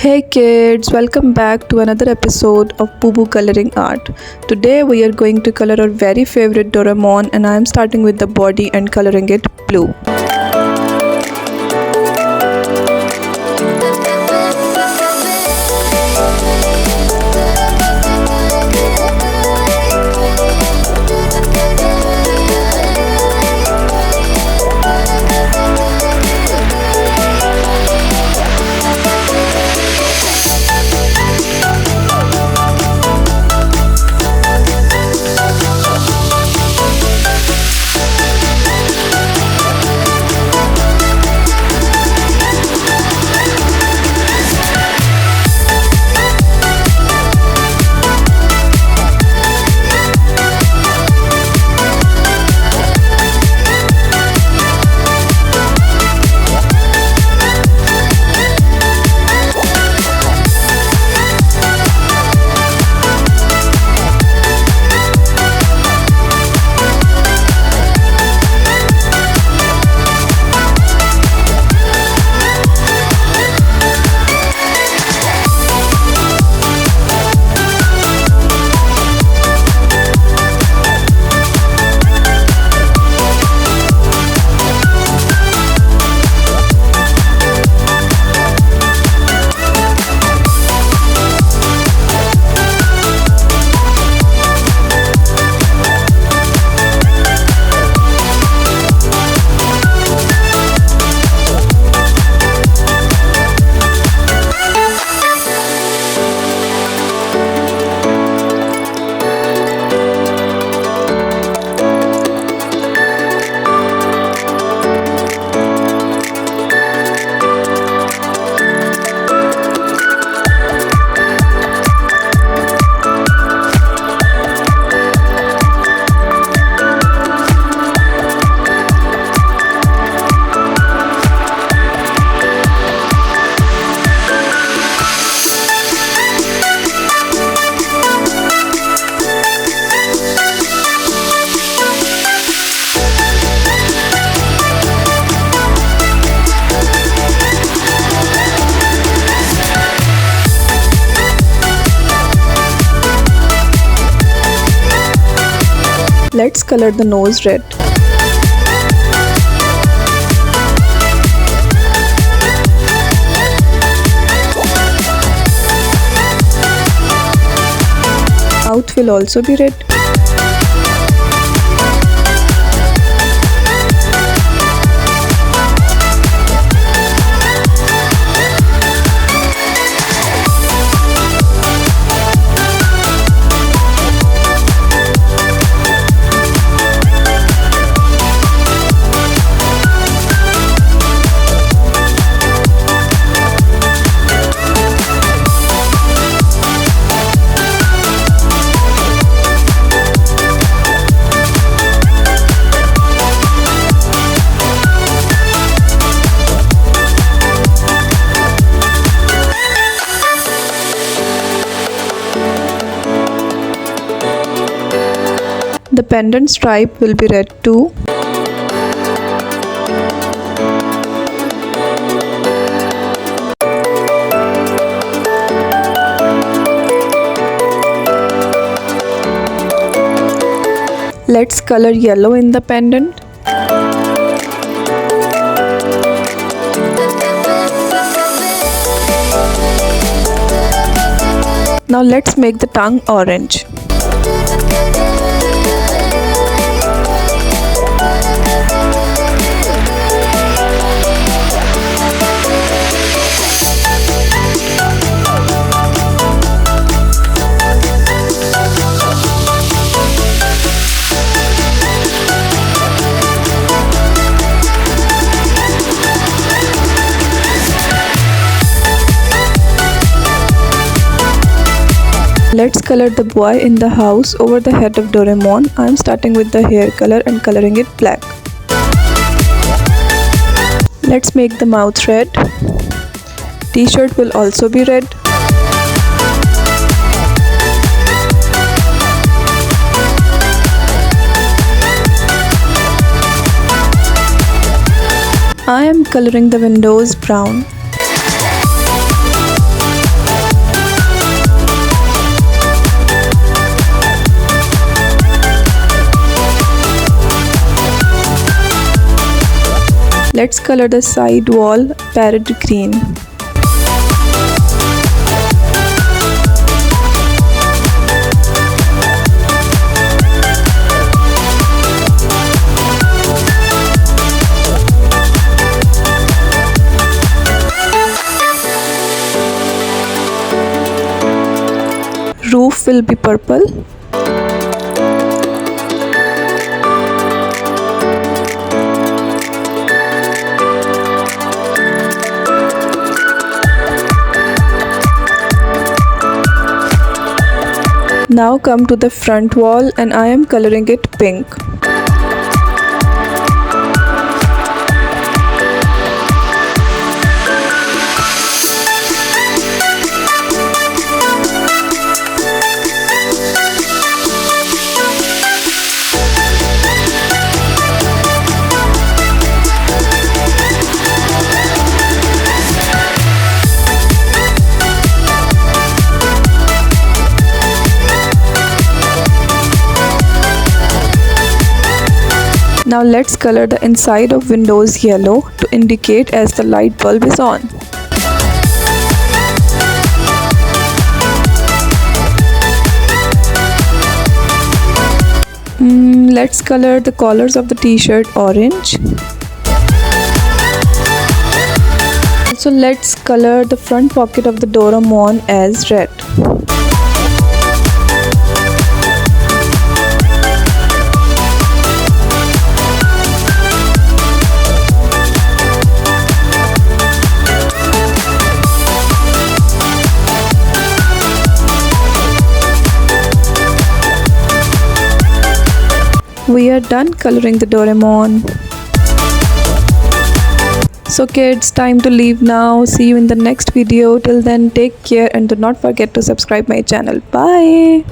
Hey kids, welcome back to another episode of Bubu Coloring Art. Today we are going to color our very favorite Doraemon and I am starting with the body and coloring it blue. Let's color the nose red. Mouth will also be red. The pendant stripe will be red too. Let's color yellow in the pendant. Now let's make the tongue orange. Let's color the boy in the house over the head of Doraemon. I am starting with the hair color and coloring it black. Let's make the mouth red. T-shirt will also be red. I am coloring the windows brown. Let's color the side wall parrot green. Roof will be purple. Now come to the front wall and I am coloring it pink. Now let's color the inside of windows yellow to indicate as the light bulb is on. Let's color the collars of the t-shirt orange. So let's color the front pocket of the Doraemon as red. We are done coloring the Doraemon. So kids, time to leave now. See you in the next video. Till then, take care and do not forget to subscribe my channel. Bye.